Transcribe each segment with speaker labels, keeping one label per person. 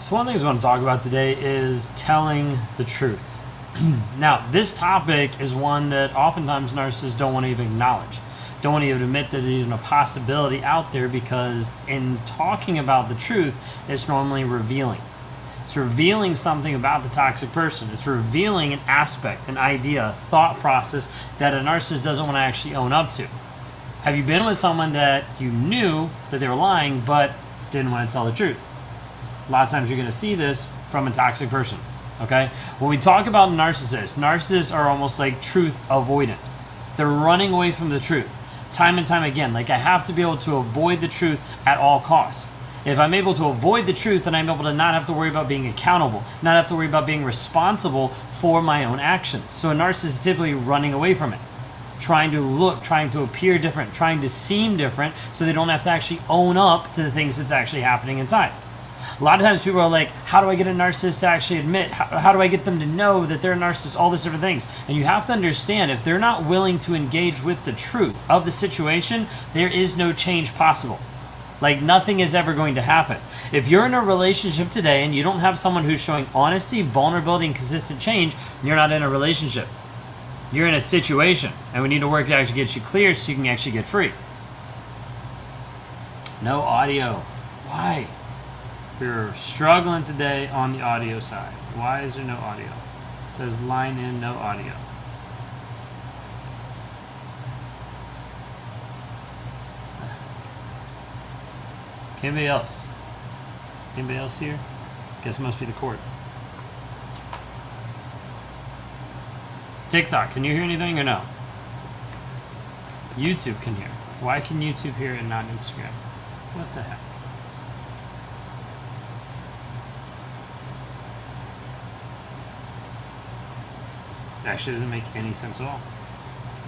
Speaker 1: So one of the things I want to talk about today is telling the truth. Now, this topic is one that oftentimes narcissists don't want to even acknowledge, don't want to even admit that there's even a possibility out there, because in talking about the truth, it's normally revealing. It's revealing something about the toxic person. It's revealing an aspect, an idea, a thought process that a narcissist doesn't want to actually own up to. Have you been with someone that you knew that they were lying but didn't want to tell the truth? A lot of times you're going to see this from a toxic person, okay? When we talk about narcissists are almost like truth avoidant. They're running away from the truth time and time again. Like, I have to be able to avoid the truth at all costs. If I'm able to avoid the truth, then I'm able to not have to worry about being accountable, not have to worry about being responsible for my own actions. So a narcissist is typically running away from it, trying to appear different, trying to seem different, so they don't have to actually own up to the things that's actually happening inside. A lot of times people are like, how do I get a narcissist to actually admit? How do I get them to know that they're a narcissist? All these different things. And you have to understand, if they're not willing to engage with the truth of the situation, there is no change possible. Like, nothing is ever going to happen. If you're in a relationship today and you don't have someone who's showing honesty, vulnerability, and consistent change, you're not in a relationship. You're in a situation, and we need to work to actually get you clear so you can actually get free. No audio. Why? We're struggling today on the audio side. Why is there no audio? It says line in, no audio. Anybody else? Anybody else here? Guess it must be the cord. TikTok, can you hear anything or no? YouTube can hear. Why can YouTube hear and not Instagram? What the heck? It actually doesn't make any sense at all.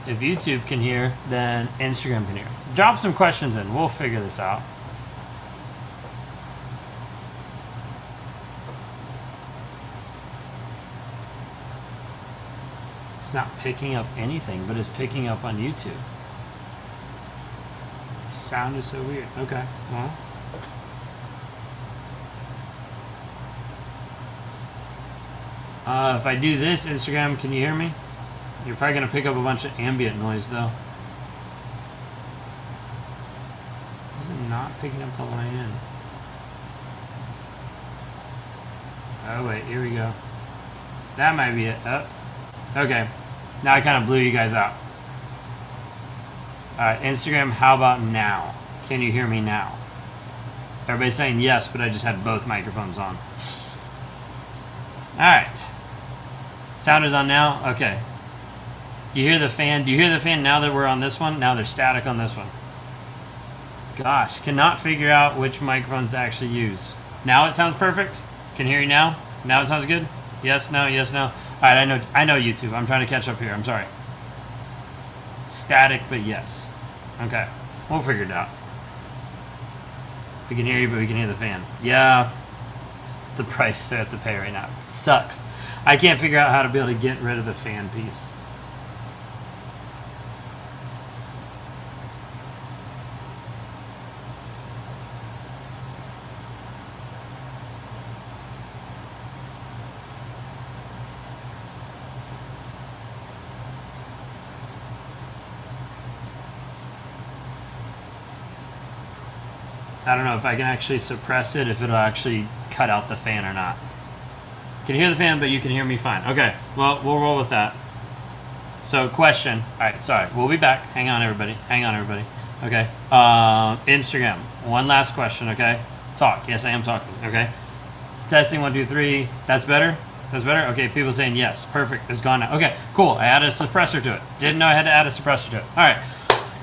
Speaker 1: If YouTube can hear, then Instagram can hear. Drop some questions in. We'll figure this out. It's not picking up anything, but it's picking up on YouTube. Sound is so weird. Okay, well. If I do this, Instagram, can you hear me? You're probably going to pick up a bunch of ambient noise, though. Is it not picking up the line in? Oh, wait, here we go. That might be it. Oh, okay. Now I kind of blew you guys out. Alright, Instagram, how about now? Can you hear me now? Everybody's saying yes, but I just had both microphones on. Alright. Sound is on now? Okay. You hear the fan? Do you hear the fan now that we're on this one? Now there's static on this one. Gosh, cannot figure out which microphones to actually use. Now it sounds perfect? Can you hear you now? Now it sounds good? Yes, no, yes, no. Alright, I know YouTube. I'm trying to catch up here. I'm sorry. Static, but yes. Okay. We'll figure it out. We can hear you, but we can hear the fan. Yeah. It's the price I have to pay right now. It sucks. I can't figure out how to be able to get rid of the fan piece. I don't know if I can actually suppress it, if it'll actually cut out the fan or not. Can you hear the fan, but you can hear me fine. Okay, well, we'll roll with that. So, question. All right, sorry. We'll be back. Hang on, everybody. Hang on, everybody. Okay. Instagram. One last question, okay? Talk. Yes, I am talking, okay? Testing, 1, 2, 3. That's better? That's better? Okay, people saying yes. Perfect. It's gone now. Okay, cool. I added a suppressor to it. Didn't know I had to add a suppressor to it. All right.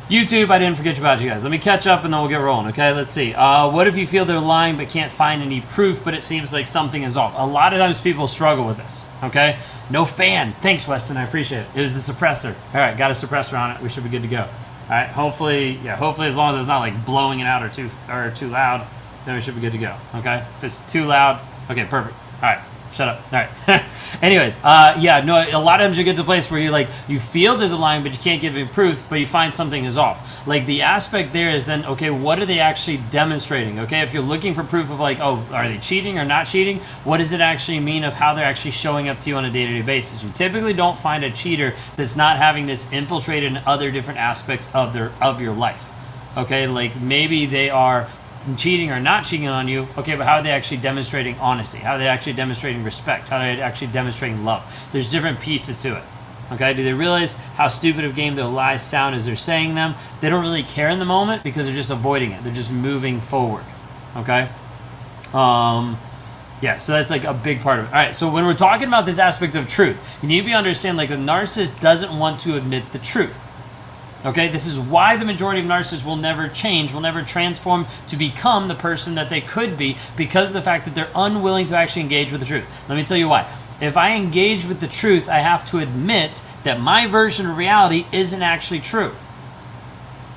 Speaker 1: YouTube, I didn't forget about you guys. Let me catch up and then we'll get rolling, okay? Let's see. What if you feel they're lying but can't find any proof, but it seems like something is off? A lot of times people struggle with this, okay? No fan. Thanks, Weston. I appreciate it. It was the suppressor. All right, got a suppressor on it. We should be good to go. All right, hopefully as long as it's not like blowing it out or too loud, then we should be good to go, okay? If it's too loud, okay, perfect. All right, Shut up. All right. Anyways, yeah, no, a lot of times you get to a place where you feel that they're lying, but you can't give any proof, but you find something is off. Like, the aspect there is then, okay, what are they actually demonstrating? Okay, if you're looking for proof of oh, are they cheating or not cheating? What does it actually mean of how they're actually showing up to you on a day-to-day basis? You typically don't find a cheater that's not having this infiltrated in other different aspects of your life. Okay, like maybe they are cheating or not cheating on you, okay, but how are they actually demonstrating honesty? How are they actually demonstrating respect? How are they actually demonstrating love? There's different pieces to it, okay? Do they realize how stupid of a game their lies sound as they're saying them? They don't really care in the moment because they're just avoiding it. They're just moving forward, okay? Yeah, so that's a big part of it. All right, so when we're talking about this aspect of truth, you need to understand the narcissist doesn't want to admit the truth. Okay, this is why the majority of narcissists will never change, will never transform to become the person that they could be, because of the fact that they're unwilling to actually engage with the truth. Let me tell you why. If I engage with the truth, I have to admit that my version of reality isn't actually true.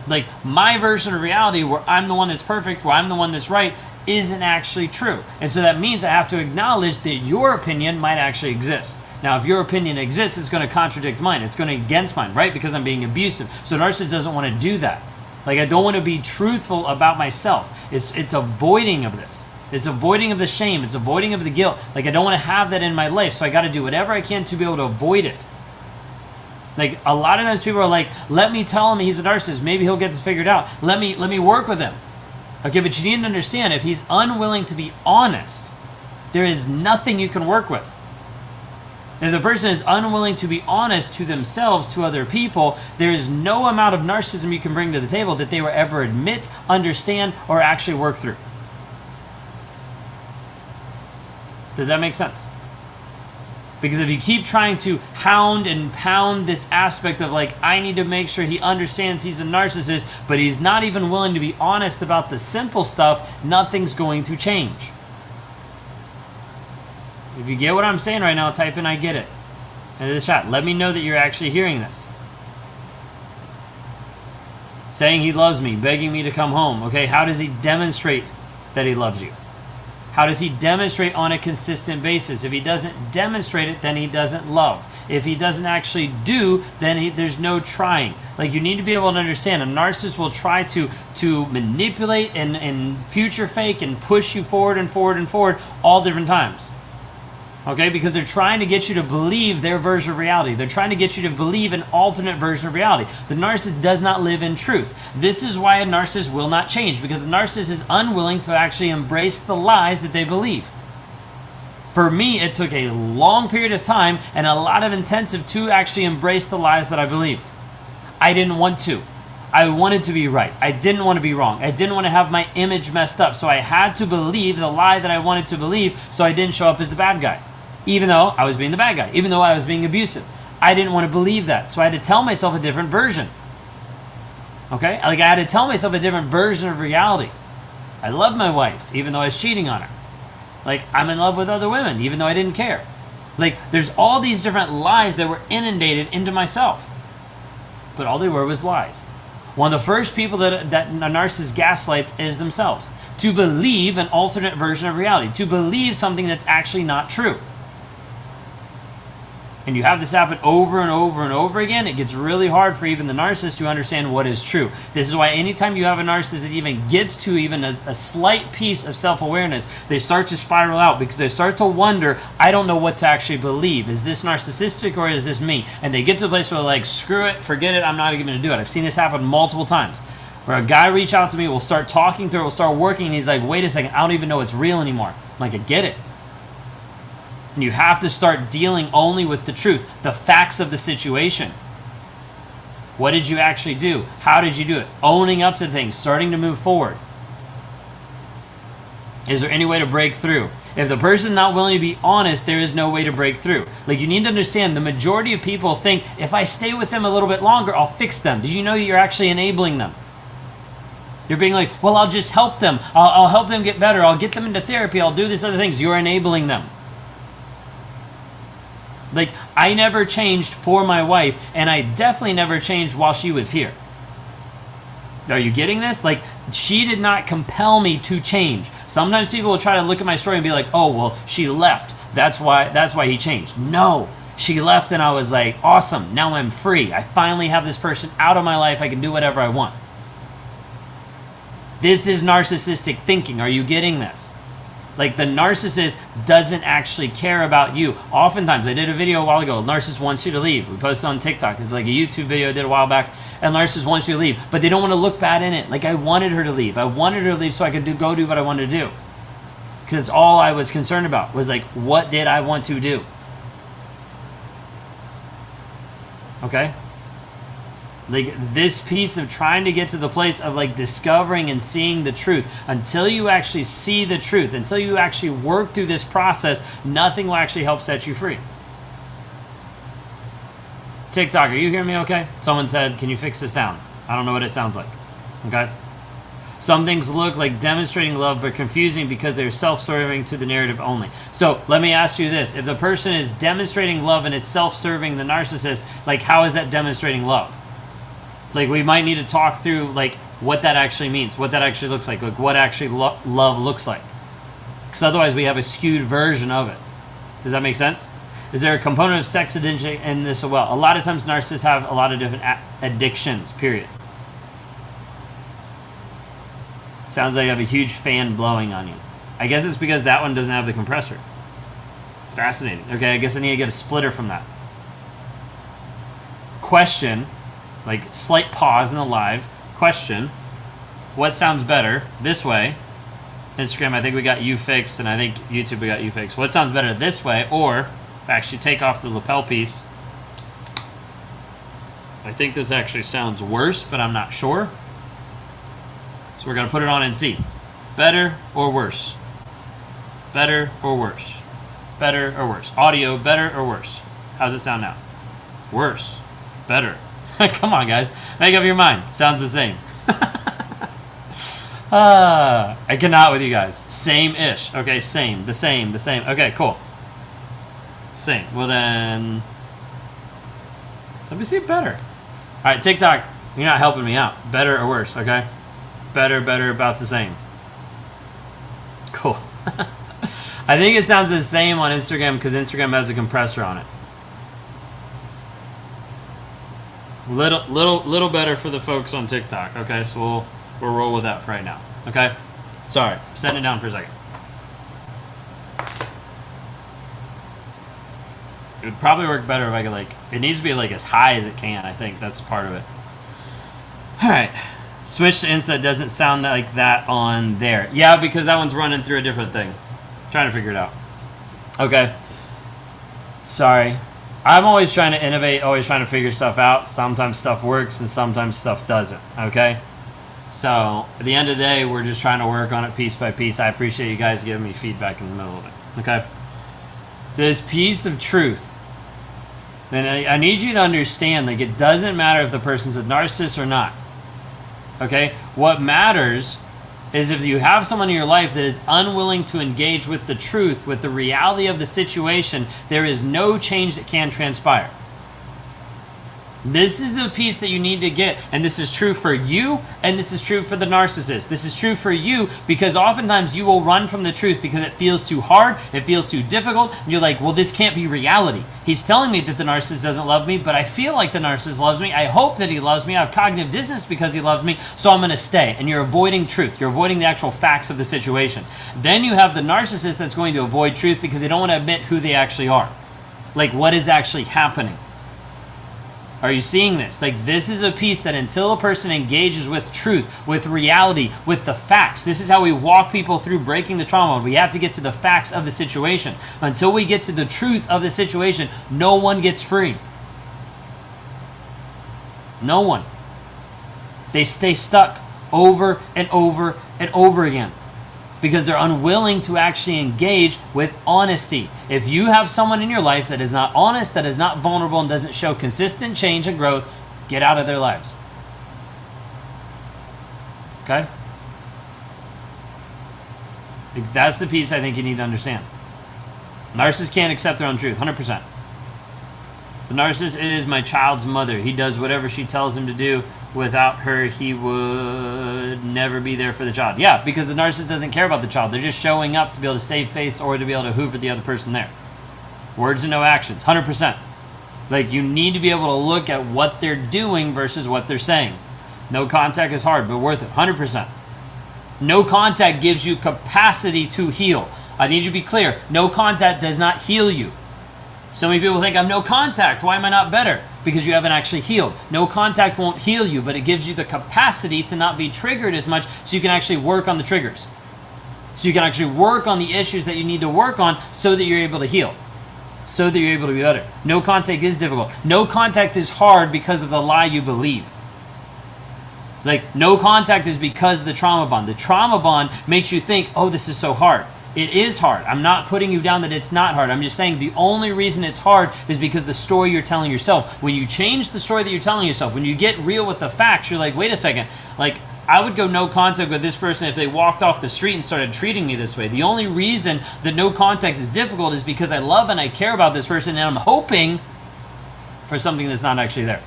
Speaker 1: Like, my version of reality where I'm the one that's perfect, where I'm the one that's right, isn't actually true. And so that means I have to acknowledge that your opinion might actually exist. Now, if your opinion exists, it's going to contradict mine. It's going to against mine, right? Because I'm being abusive. So narcissist doesn't want to do that. I don't want to be truthful about myself. It's avoiding of this. It's avoiding of the shame. It's avoiding of the guilt. I don't want to have that in my life. So I got to do whatever I can to be able to avoid it. A lot of times people are like, let me tell him he's a narcissist. Maybe he'll get this figured out. Let me work with him. Okay, but you need to understand, if he's unwilling to be honest, there is nothing you can work with. If the person is unwilling to be honest to themselves, to other people, there is no amount of narcissism you can bring to the table that they will ever admit, understand, or actually work through. Does that make sense? Because if you keep trying to hound and pound this aspect of I need to make sure he understands he's a narcissist, but he's not even willing to be honest about the simple stuff, nothing's going to change. If you get what I'm saying right now, type in "I get it" into the chat. Let me know that you're actually hearing this. Saying he loves me, begging me to come home. Okay, how does he demonstrate that he loves you? How does he demonstrate on a consistent basis? If he doesn't demonstrate it, then he doesn't love. If he doesn't actually do, then there's no trying. You need to be able to understand, a narcissist will try to manipulate and future fake and push you forward and forward and forward all different times. Okay, because they're trying to get you to believe their version of reality. They're trying to get you to believe an alternate version of reality. The narcissist does not live in truth. This is why a narcissist will not change, because the narcissist is unwilling to actually embrace the lies that they believe. For me, it took a long period of time and a lot of intensive to actually embrace the lies that I believed. I didn't want to. I wanted to be right. I didn't want to be wrong. I didn't want to have my image messed up. So I had to believe the lie that I wanted to believe, so I didn't show up as the bad guy. Even though I was being the bad guy, even though I was being abusive. I didn't want to believe that. So I had to tell myself a different version. Okay? I had to tell myself a different version of reality. I love my wife, even though I was cheating on her. I'm in love with other women, even though I didn't care. There's all these different lies that were inundated into myself. But all they were was lies. One of the first people that a narcissist gaslights is themselves. To believe an alternate version of reality. To believe something that's actually not true. And you have this happen over and over and over again, it gets really hard for even the narcissist to understand what is true. This is why anytime you have a narcissist that even gets to even a slight piece of self-awareness, they start to spiral out because they start to wonder, I don't know what to actually believe. Is this narcissistic or is this me? And they get to a place where they're screw it, forget it, I'm not even going to do it. I've seen this happen multiple times. Where a guy reach out to me, we'll start talking through it, we'll start working, and he's like, wait a second, I don't even know it's real anymore. I'm like, I get it. And you have to start dealing only with the truth, the facts of the situation. What did you actually do? How did you do it? Owning up to things, starting to move forward. Is there any way to break through? If the person's not willing to be honest, there is no way to break through. You need to understand, the majority of people think, if I stay with them a little bit longer, I'll fix them. Did you know you're actually enabling them? You're being like, well, I'll just help them. I'll help them get better. I'll get them into therapy. I'll do these other things. You're enabling them. I never changed for my wife, and I definitely never changed while she was here. Are you getting this? She did not compel me to change. Sometimes people will try to look at my story and be like, oh, well, she left. That's why he changed. No. She left and I was like, awesome. Now I'm free. I finally have this person out of my life. I can do whatever I want. This is narcissistic thinking. Are you getting this? Like, the narcissist doesn't actually care about you. Oftentimes, I did a video a while ago, narcissist wants you to leave. We posted on TikTok. It's like a YouTube video I did a while back, and narcissist wants you to leave, but they don't want to look bad in it. Like, I wanted her to leave. I wanted her to leave so I could go do what I wanted to do. Because all I was concerned about was, like, what did I want to do? Okay? Like, this piece of trying to get to the place of, like, discovering and seeing the truth. Until you actually see the truth, until you actually work through this process, nothing will actually help set you free. TikTok, are you hearing me okay? Someone said, can you fix the sound? I don't know what it sounds like. Okay? Some things look like demonstrating love, but confusing because they're self-serving to the narrative only. So let me ask you this. If the person is demonstrating love and it's self-serving, the narcissist, like, how is that demonstrating love? Like, we might need to talk through, like, what that actually means, what that actually looks like what actually love looks like. Because otherwise we have a skewed version of it. Does that make sense? Is there a component of sex addiction in this as well? A lot of times narcissists have a lot of different addictions, period. Sounds like you have a huge fan blowing on you. I guess it's because that one doesn't have the compressor. Fascinating. Okay, I guess I need to get a splitter from that. Question, like, slight pause in the live. Question, what sounds better this way? Instagram, I think we got you fixed, and I think YouTube, we got you fixed. What sounds better this way, or actually take off the lapel piece? I think this actually sounds worse, but I'm not sure. So we're going to put it on and see. Better or worse? Better or worse? Better or worse? Audio, better or worse? How's it sound now? Worse. Better. Come on, guys. Make up your mind. Sounds the same. I cannot with you guys. Same-ish. Okay, same. The same. Okay, cool. Same. Well, then... let me see it better. All right, TikTok, you're not helping me out. Better or worse, okay? Better, about the same. Cool. I think it sounds the same on Instagram because Instagram has a compressor on it. Little better for the folks on TikTok. Okay, so we'll roll with that for right now. Okay, sorry, setting it down for a second. It would probably work better if I could, like, it needs to be like as high as it can. I think that's part of it. All right, switch to Insta. Doesn't sound like that on there. Yeah, because that one's running through a different thing. I'm trying to figure it out. Okay, sorry. I'm always trying to innovate, always trying to figure stuff out. Sometimes stuff works and sometimes stuff doesn't, okay? So at the end of the day, we're just trying to work on it piece by piece. I appreciate you guys giving me feedback in the middle of it, okay? This piece of truth, and I need you to understand, like, it doesn't matter if the person's a narcissist or not, okay? What matters is if you have someone in your life that is unwilling to engage with the truth, with the reality of the situation, there is no change that can transpire. This is the piece that you need to get, and this is true for you, and this is true for the narcissist. This is true for you because oftentimes you will run from the truth because it feels too hard, it feels too difficult, and you're like, well, this can't be reality. He's telling me that the narcissist doesn't love me, but I feel like the narcissist loves me. I hope that he loves me. I have cognitive dissonance because he loves me, so I'm going to stay. And you're avoiding truth. You're avoiding the actual facts of the situation. Then you have the narcissist that's going to avoid truth because they don't want to admit who they actually are. Like, what is actually happening? Are you seeing this? Like, this is a piece that until a person engages with truth, with reality, with the facts, this is how we walk people through breaking the trauma. We have to get to the facts of the situation. Until we get to the truth of the situation, no one gets free. No one. They stay stuck over and over and over again because they're unwilling to actually engage with honesty. If you have someone in your life that is not honest, that is not vulnerable, and doesn't show consistent change and growth, get out of their lives. Okay? That's the piece I think you need to understand. Narcissists can't accept their own truth, 100%. The narcissist is my child's mother. He does whatever she tells him to do. Without her, he would never be there for the child. Yeah, because the narcissist doesn't care about the child. They're just showing up to be able to save face or to be able to hoover the other person there. Words and no actions, 100%. Like, you need to be able to look at what they're doing versus what they're saying. No contact is hard, but worth it, 100%. No contact gives you capacity to heal. I need you to be clear. No contact does not heal you. So many people think, I'm no contact. Why am I not better? Because you haven't actually healed. No contact won't heal you, but it gives you the capacity to not be triggered as much so you can actually work on the triggers. So you can actually work on the issues that you need to work on so that you're able to heal. So that you're able to be better. No contact is difficult. No contact is hard because of the lie you believe. Like, no contact is because of the trauma bond. The trauma bond makes you think, oh, this is so hard. It is hard. I'm not putting you down that it's not hard. I'm just saying the only reason it's hard is because the story you're telling yourself. When you change the story that you're telling yourself, when you get real with the facts, you're like, wait a second. Like, I would go no contact with this person if they walked off the street and started treating me this way. The only reason that no contact is difficult is because I love and I care about this person and I'm hoping for something that's not actually there.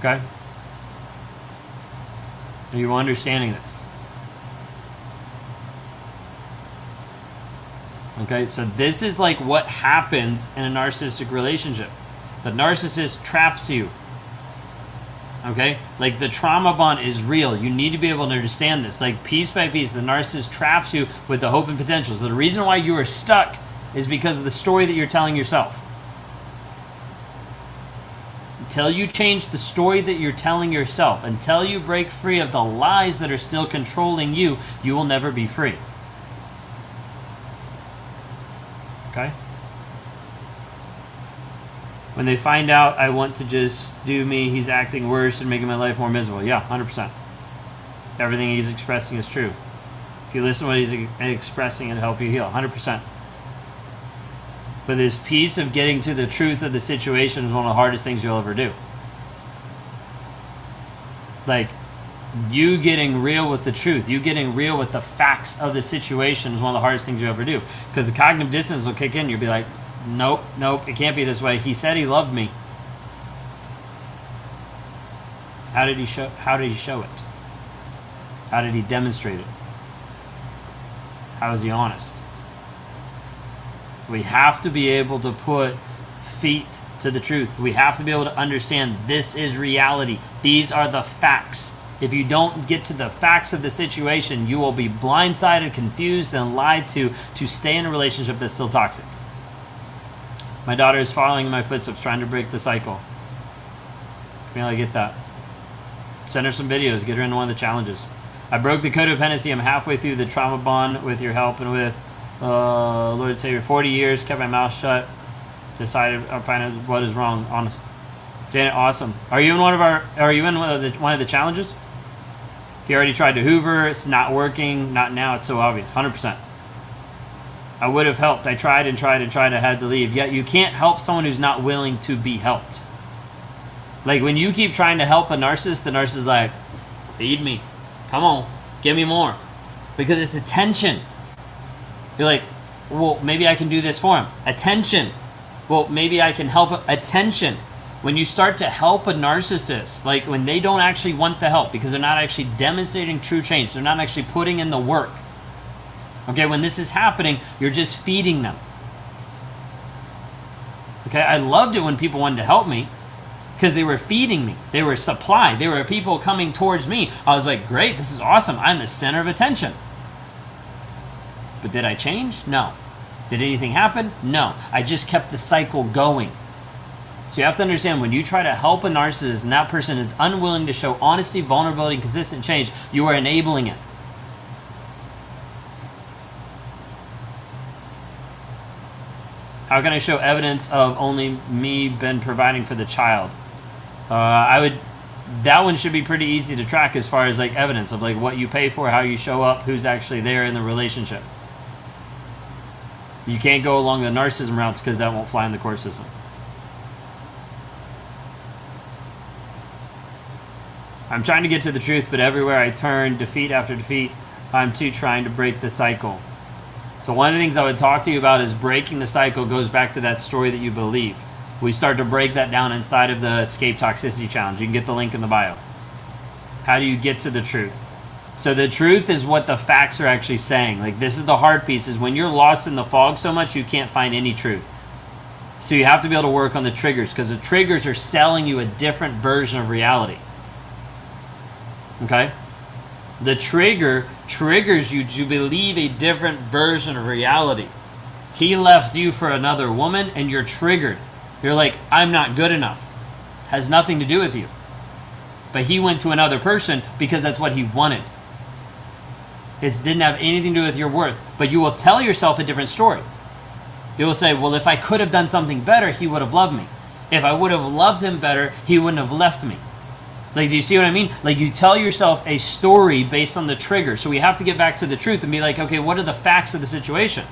Speaker 1: Okay? Are you understanding this? Okay, so this is like what happens in a narcissistic relationship. The narcissist traps you. Okay, like the trauma bond is real. You need to be able to understand this. Like piece by piece, the narcissist traps you with the hope and potential. So the reason why you are stuck is because of the story that you're telling yourself. Until you change the story that you're telling yourself, until you break free of the lies that are still controlling you, you will never be free. Okay? When they find out I want to just do me, he's acting worse and making my life more miserable. Yeah, 100%. Everything he's expressing is true. If you listen to what he's expressing, it'll help you heal. 100%. But this piece of getting to the truth of the situation is one of the hardest things you'll ever do. Like, you getting real with the truth, you getting real with the facts of the situation is one of the hardest things you ever do. Because the cognitive dissonance will kick in. You'll be like, nope, it can't be this way. He said he loved me. How did he show it? How did he demonstrate it? How is he honest? We have to be able to put feet to the truth. We have to be able to understand this is reality. These are the facts. If you don't get to the facts of the situation, you will be blindsided, confused, and lied to stay in a relationship that's still toxic. My daughter is following in my footsteps, trying to break the cycle. Camila, get that. Send her some videos. Get her into one of the challenges. I broke the codependency. I'm halfway through the trauma bond with your help and with Lord and Savior. 40 years, kept my mouth shut. Decided I'll find out what is wrong. Honest. Janet, awesome. Are you in one of the challenges? He already tried to hoover. It's not working. Not now. It's so obvious. 100%. I would have helped. I tried and tried and tried. I had to leave. Yet you can't help someone who's not willing to be helped. Like when you keep trying to help a narcissist, the narcissist is like, feed me. Come on. Give me more. Because it's attention. You're like, well, maybe I can do this for him. Attention. Well, maybe I can help him. Attention. When you start to help a narcissist, like when they don't actually want the help because they're not actually demonstrating true change, they're not actually putting in the work. Okay, when this is happening, you're just feeding them. Okay, I loved it when people wanted to help me because they were feeding me. They were supply. They were people coming towards me. I was like, great, this is awesome. I'm the center of attention. But did I change? No. Did anything happen? No. I just kept the cycle going. So you have to understand, when you try to help a narcissist and that person is unwilling to show honesty, vulnerability, and consistent change, you are enabling it. How can I show evidence of only me been providing for the child? That one should be pretty easy to track as far as like evidence of like what you pay for, how you show up, who's actually there in the relationship. You can't go along the narcissism routes because that won't fly in the court system. I'm trying to get to the truth, but everywhere I turn, defeat after defeat, I'm too trying to break the cycle. So one of the things I would talk to you about is breaking the cycle goes back to that story that you believe. We start to break that down inside of the Escape Toxicity Challenge. You can get the link in the bio. How do you get to the truth? So the truth is what the facts are actually saying. Like, this is the hard piece, is when you're lost in the fog so much, you can't find any truth. So you have to be able to work on the triggers, because the triggers are selling you a different version of reality. Okay? The trigger triggers you to believe a different version of reality. He left you for another woman and you're triggered. You're like, I'm not good enough. Has nothing to do with you. But he went to another person because that's what he wanted. It didn't have anything to do with your worth. But you will tell yourself a different story. You will say, well, if I could have done something better, he would have loved me. If I would have loved him better, he wouldn't have left me. Like, do you see what I mean? Like, you tell yourself a story based on the trigger. So we have to get back to the truth and be like, okay, what are the facts of the situation?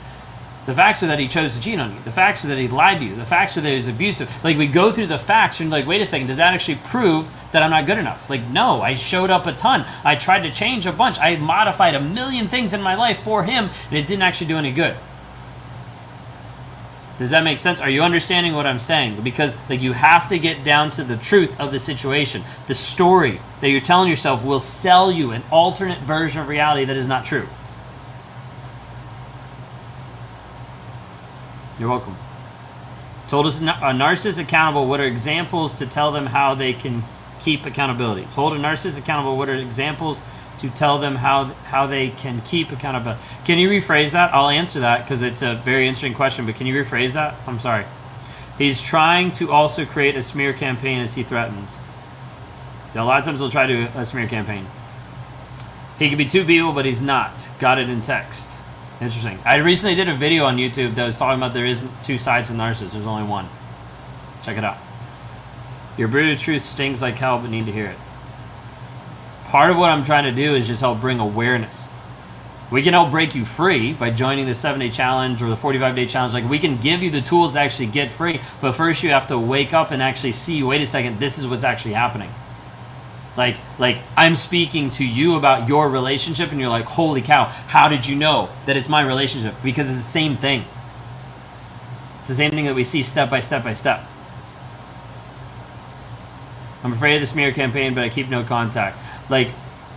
Speaker 1: The facts are that he chose to cheat on you. The facts are that he lied to you. The facts are that he was abusive. Like, we go through the facts and you're like, wait a second, does that actually prove that I'm not good enough? Like, no, I showed up a ton. I tried to change a bunch. I modified a million things in my life for him, and it didn't actually do any good. Does that make sense? Are you understanding what I'm saying? Because, like, you have to get down to the truth of the situation. The story that you're telling yourself will sell you an alternate version of reality that is not true. You're welcome. Told us a narcissist accountable. What are examples to tell them how they can keep accountability? Told a narcissist accountable. What are examples to tell them how they can keep accountability? Can you rephrase that? I'll answer that because it's a very interesting question, but can you rephrase that? I'm sorry. He's trying to also create a smear campaign as he threatens. Now, a lot of times he'll try to do a smear campaign. He could be two people, but he's not. Got it in text. Interesting. I recently did a video on YouTube that was talking about there isn't two sides to narcissists. There's only one. Check it out. Your brutal truth stings like hell, but need to hear it. Part of what I'm trying to do is just help bring awareness. We can help break you free by joining the 7-day challenge or the 45-day challenge. Like, we can give you the tools to actually get free, but first you have to wake up and actually see, wait a second, this is what's actually happening. Like I'm speaking to you about your relationship and you're like, holy cow, how did you know that it's my relationship? Because it's the same thing. It's the same thing that we see step by step by step. I'm afraid of the smear campaign, but I keep no contact. Like,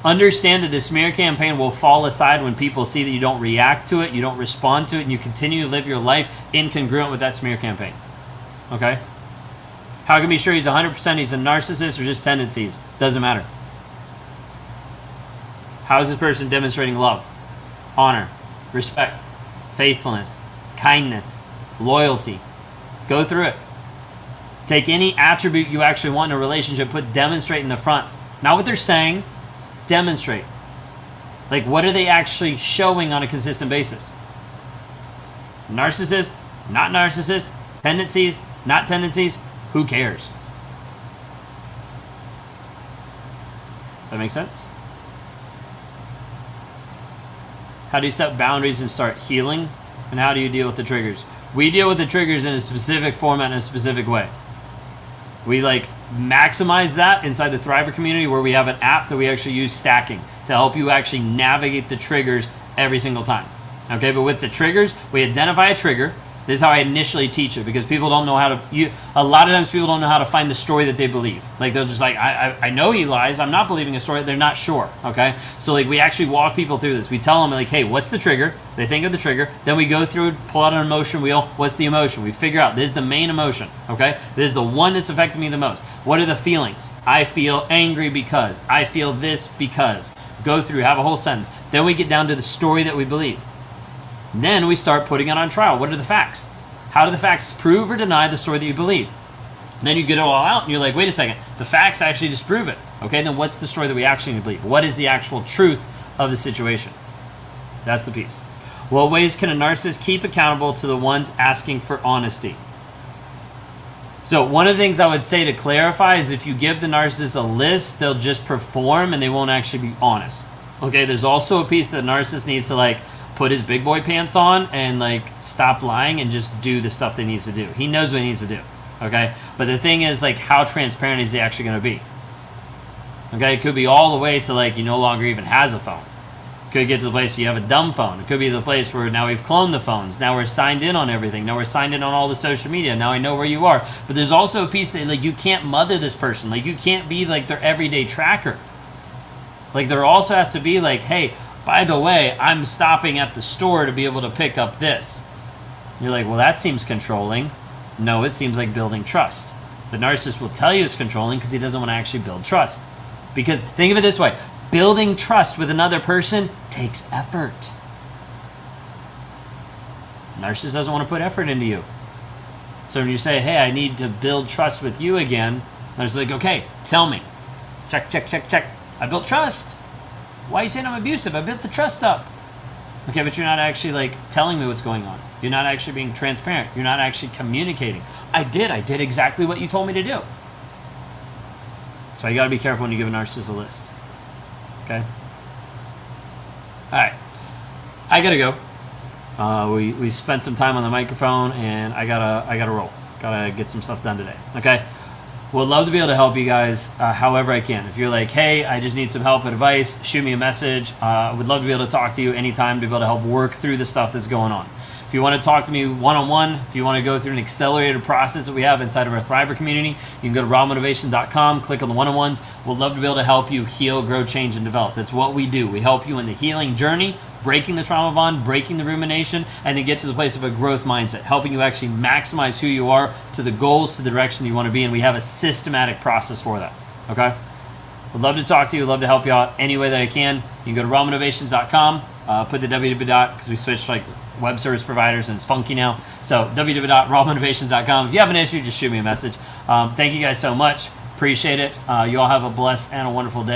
Speaker 1: understand that the smear campaign will fall aside when people see that you don't react to it, you don't respond to it, and you continue to live your life incongruent with that smear campaign. Okay? How can we be sure he's 100% he's a narcissist or just tendencies? Doesn't matter. How is this person demonstrating love, honor, respect, faithfulness, kindness, loyalty? Go through it. Take any attribute you actually want in a relationship, put demonstrate in the front. Not what they're saying, demonstrate. Like, what are they actually showing on a consistent basis? Narcissist, not narcissist, tendencies, not tendencies. Who cares? Does that make sense? How do you set boundaries and start healing? And how do you deal with the triggers? We deal with the triggers in a specific format in a specific way. We maximize that inside the Thriver community, where we have an app that we actually use stacking to help you actually navigate the triggers every single time. Okay, but with the triggers, we identify a trigger. This is how I initially teach it, because people don't know how to, a lot of times people don't know how to find the story that they believe. Like, they're just like, I know he lies, I'm not believing a story, they're not sure, okay? So we actually walk people through this. We tell them hey, what's the trigger? They think of the trigger, then we go through, pull out an emotion wheel, what's the emotion? We figure out, this is the main emotion, okay? This is the one that's affecting me the most. What are the feelings? I feel angry because, I feel this because. Go through, have a whole sentence. Then we get down to the story that we believe. Then we start putting it on trial. What are the facts? How do the facts prove or deny the story that you believe? And then you get it all out and you're like, wait a second, the facts actually disprove it. Okay, then what's the story that we actually believe? What is the actual truth of the situation? That's the piece. What ways can a narcissist keep accountable to the ones asking for honesty? So one of the things I would say to clarify is, if you give the narcissist a list, they'll just perform and they won't actually be honest. Okay, there's also a piece that the narcissist needs to put his big boy pants on and stop lying and just do the stuff that he needs to do. He knows what he needs to do, okay? But the thing is, how transparent is he actually going to be? Okay, it could be all the way to he no longer even has a phone. could get to the place where you have a dumb phone. It could be the place where now we've cloned the phones. Now we're signed in on everything. Now we're signed in on all the social media. Now I know where you are. But there's also a piece that like you can't mother this person. Like you can't be like their everyday tracker. Like there also has to be like, hey, by the way, I'm stopping at the store to be able to pick up this. You're like, well, that seems controlling. No, it seems like building trust. The narcissist will tell you it's controlling because he doesn't want to actually build trust. Because think of it this way. Building trust with another person takes effort. Narcissist doesn't want to put effort into you. So when you say, hey, I need to build trust with you again, narcissist is like, okay, tell me. Check, check, check, check. I built trust. Why are you saying I'm abusive? I built the trust up. Okay, but you're not actually like telling me what's going on. You're not actually being transparent. You're not actually communicating. I did exactly what you told me to do. So you got to be careful when you give a narcissist a list. Okay? All right. I got to go. We spent some time on the microphone, and I gotta roll. Gotta get some stuff done today. Okay? Would love to be able to help you guys however I can. If you're like, hey, I just need some help and advice, shoot me a message. Would love to be able to talk to you anytime to be able to help work through the stuff that's going on. If you want to talk to me one-on-one, if you want to go through an accelerated process that we have inside of our Thriver community, you can go to rawmotivation.com, click on the one-on-ones. We'd love to be able to help you heal, grow, change, and develop. That's what we do. We help you in the healing journey, breaking the trauma bond, breaking the rumination, and then get to the place of a growth mindset, helping you actually maximize who you are to the goals, to the direction you want to be, and we have a systematic process for that, okay? Would love to talk to you, love to help you out any way that I can. You can go to rawmotivations.com, put the www because we switched like web service providers and it's funky now. So www.rawmotivations.com. If you have an issue, just shoot me a message. Thank you guys so much. Appreciate it. You all have a blessed and a wonderful day.